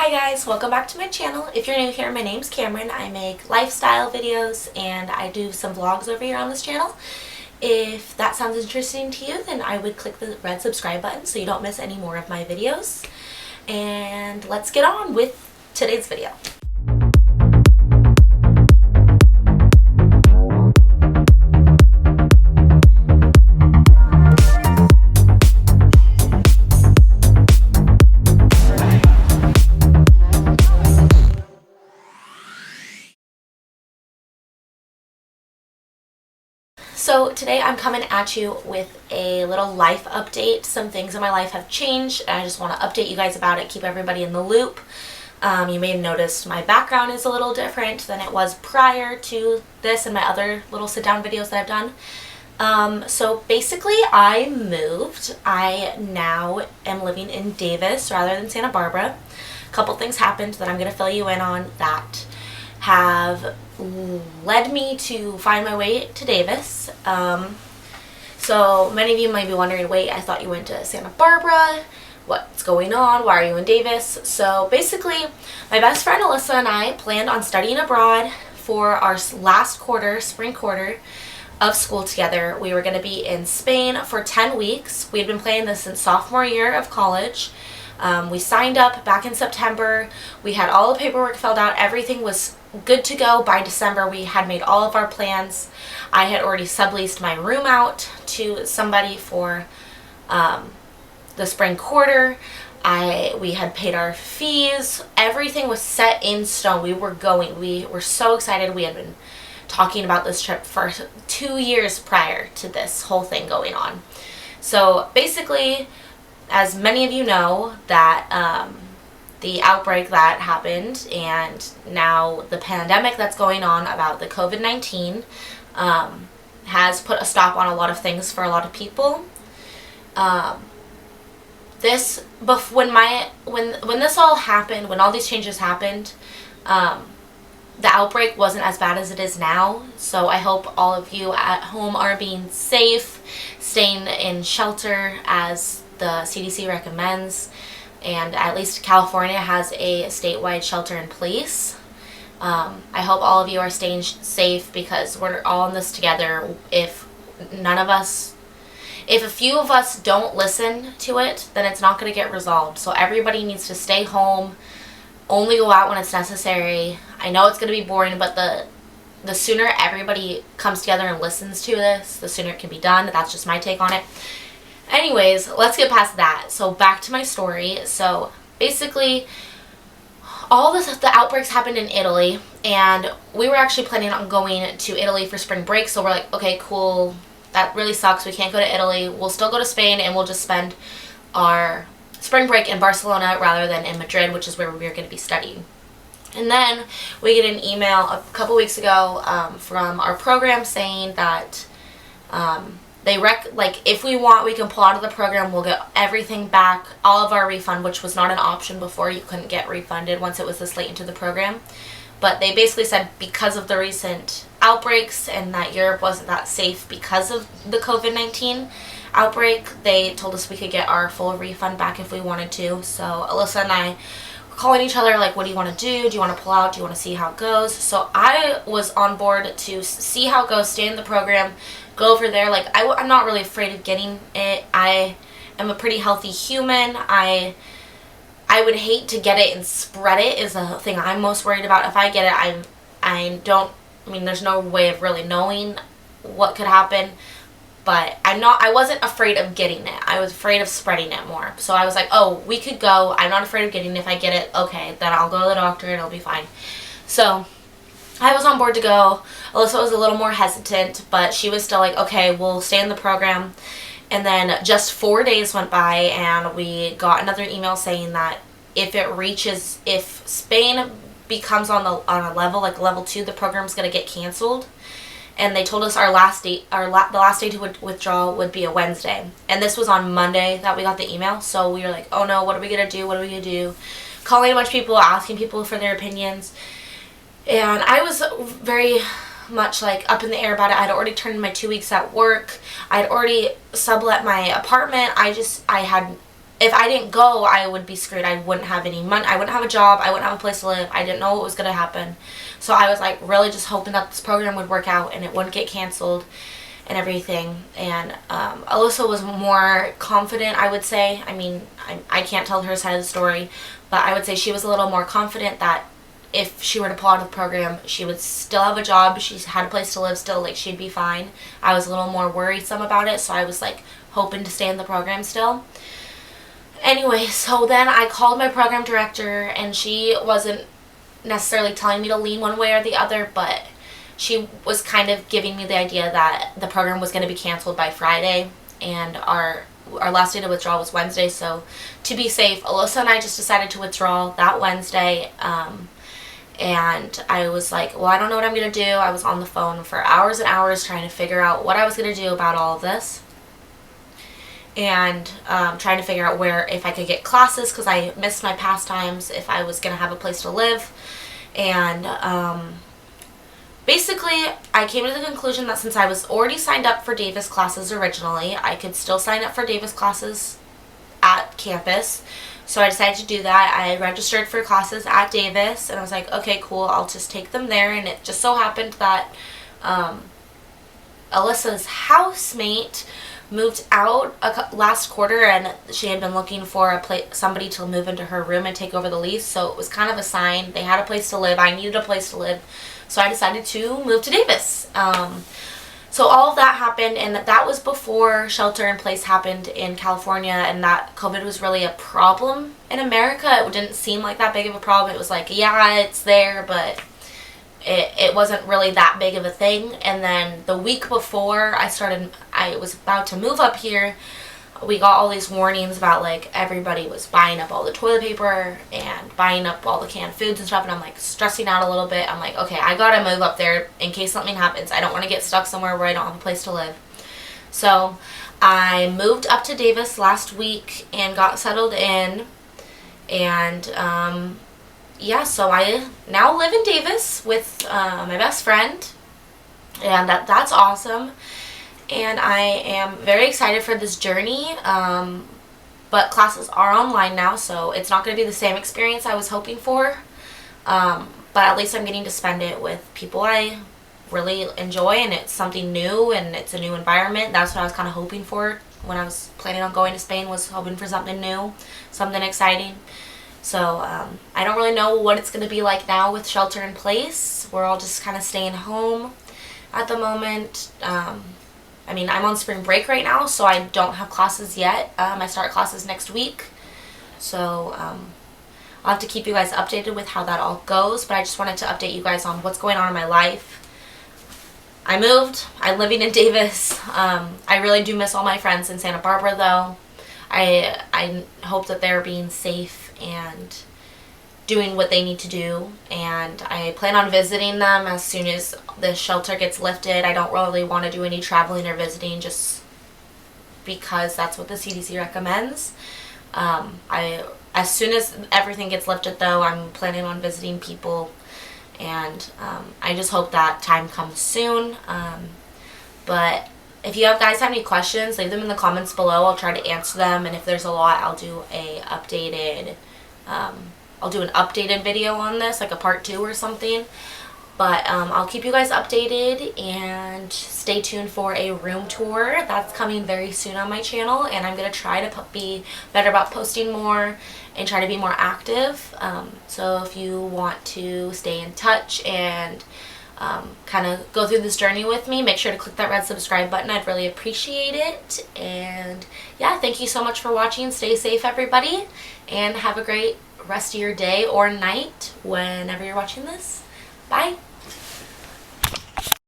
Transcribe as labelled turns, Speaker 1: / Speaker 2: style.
Speaker 1: Hi guys, welcome back to my channel. If you're new here, my name's Cameron. I make lifestyle videos and I do some vlogs over here on this channel. If that sounds interesting to you, then I would click the red subscribe button so you don't miss any more of my videos. And let's get on with today's video. So today I'm coming at you with a little life update. Some things in my life have changed and I just want to update you guys about it, keep everybody in the loop. You may have noticed my background is a little different than it was prior to this and my other little sit down videos that I've done. So basically I moved. I now am living in Davis rather than Santa Barbara. A couple things happened that I'm going to fill you in on that have led me to find my way to Davis. So many of you might be wondering, wait, I thought you went to Santa Barbara. What's going on? Why are you in Davis? So basically, my best friend Alyssa and I planned on studying abroad for our last quarter, spring quarter of school together. We were going to be in Spain for 10 weeks. We had been planning this since sophomore year of college. We signed up back in September. We had all the paperwork filled out. Everything was good to go. By December, we had made all of our plans. I had already subleased my room out to somebody for the spring quarter. We had paid our fees. Everything was set in stone. We were going. We were so excited. We had been talking about this trip for 2 years prior to this whole thing going on. So basically, as many of you know, that the outbreak that happened and now the pandemic that's going on about the COVID-19 has put a stop on a lot of things for a lot of people. When this all happened, when all these changes happened, the outbreak wasn't as bad as it is now. So I hope all of you at home are being safe, staying in shelter as the CDC recommends, and at least California has a statewide shelter in place. I hope all of you are staying safe because we're all in this together. If a few of us don't listen to it, then it's not going to get resolved. So everybody needs to stay home, only go out when it's necessary. I know it's going to be boring, but the sooner everybody comes together and listens to this, the sooner it can be done. That's just my take on it. Anyways, let's get past that. So back to my story. So basically, all the outbreaks happened in Italy, and we were actually planning on going to Italy for spring break. So we're like, okay, cool. That really sucks. We can't go to Italy. We'll still go to Spain, and we'll just spend our spring break in Barcelona rather than in Madrid, which is where we were going to be studying. And then we get an email a couple weeks ago from our program saying that if we want, we can pull out of the program. We'll get everything back, all of our refund, which was not an option before. You couldn't get refunded once it was this late into the program. But they basically said because of the recent outbreaks and that Europe wasn't that safe because of the COVID-19 outbreak, they told us we could get our full refund back if we wanted to. So Alyssa and I were calling each other like, what do you want to do? Do you want to pull out? Do you want to see how it goes? So I was on board to see how it goes, stay in the program, go over there. Like, I'm not really afraid of getting it. I am a pretty healthy human. I would hate to get it and spread it is the thing I'm most worried about. If I get it, there's no way of really knowing what could happen. But I wasn't afraid of getting it. I was afraid of spreading it more. So I was like, oh, we could go. I'm not afraid of getting it. If I get it, okay, then I'll go to the doctor and it'll be fine. So I was on board to go. Alyssa was a little more hesitant, but she was still like, okay, we'll stay in the program. And then just 4 days went by and we got another email saying that if Spain becomes on a level, like level 2, the program's going to get canceled. And they told us the last day to withdraw would be a Wednesday. And this was on Monday that we got the email. So we were like, oh no, what are we going to do? What are we going to do? Calling a bunch of people, asking people for their opinions. And I was very much like up in the air about it. I'd already turned in my 2 weeks at work. I'd already sublet my apartment. I had if I didn't go, I would be screwed. I wouldn't have any money. I wouldn't have a job. I wouldn't have a place to live. I didn't know what was going to happen. So I was like really just hoping that this program would work out and it wouldn't get canceled and everything. And Alyssa was more confident, I would say. I mean, I can't tell her side of the story, but I would say she was a little more confident that if she were to pull out of the program, she would still have a job. She had a place to live still. Like, she'd be fine. I was a little more worrisome about it, so I was like hoping to stay in the program still. Anyway, so then I called my program director, and she wasn't necessarily telling me to lean one way or the other, but she was kind of giving me the idea that the program was going to be canceled by Friday, and our last day to withdraw was Wednesday. So to be safe, Alyssa and I just decided to withdraw that Wednesday, and I was like, well, I don't know what I'm going to do. I was on the phone for hours and hours trying to figure out what I was going to do about all of this. And trying to figure out where, if I could get classes, because I missed my pastimes, if I was going to have a place to live. And basically, I came to the conclusion that since I was already signed up for Davis classes originally, I could still sign up for Davis classes at campus. So I decided to do that. I registered for classes at Davis, and I was like, okay, cool, I'll just take them there. And it just so happened that Alyssa's housemate moved out last quarter, and she had been looking for somebody to move into her room and take over the lease. So it was kind of a sign. They had a place to live. I needed a place to live. So I decided to move to Davis. So all of that happened, and that was before shelter in place happened in California, and that COVID was really a problem in America. It didn't seem like that big of a problem. It was like, yeah, it's there, but it wasn't really that big of a thing. And then the week before I was about to move up here, we got all these warnings about, like, everybody was buying up all the toilet paper and buying up all the canned foods and stuff, and I'm like stressing out a little bit. I'm like, okay, I gotta move up there in case something happens. I don't want to get stuck somewhere where I don't have a place to live. So I moved up to Davis last week and got settled in, and yeah, so I now live in Davis with my best friend, and that's awesome. And I am very excited for this journey, but classes are online now, so it's not going to be the same experience I was hoping for, but at least I'm getting to spend it with people I really enjoy, and it's something new, and it's a new environment. That's what I was kind of hoping for when I was planning on going to Spain, was hoping for something new, something exciting. So I don't really know what it's going to be like now with shelter in place. We're all just kind of staying home at the moment. I mean, I'm on spring break right now, so I don't have classes yet. I start classes next week. So I'll have to keep you guys updated with how that all goes, but I just wanted to update you guys on what's going on in my life. I moved. I'm living in Davis. I really do miss all my friends in Santa Barbara, though. I hope that they're being safe and doing what they need to do, and I plan on visiting them as soon as the shelter gets lifted. I don't really want to do any traveling or visiting, just because that's what the CDC recommends. As soon as everything gets lifted, though, I'm planning on visiting people, and I just hope that time comes soon. But if you guys have any questions, leave them in the comments below. I'll try to answer them, and if there's a lot, I'll do an updated video on this, like a part 2 or something. But I'll keep you guys updated, and stay tuned for a room tour that's coming very soon on my channel, and I'm going to try to be better about posting more and try to be more active. So if you want to stay in touch and kind of go through this journey with me, make sure to click that red subscribe button. I'd really appreciate it. And yeah, thank you so much for watching. Stay safe, everybody, and have a great rest of your day or night whenever you're watching this. Bye.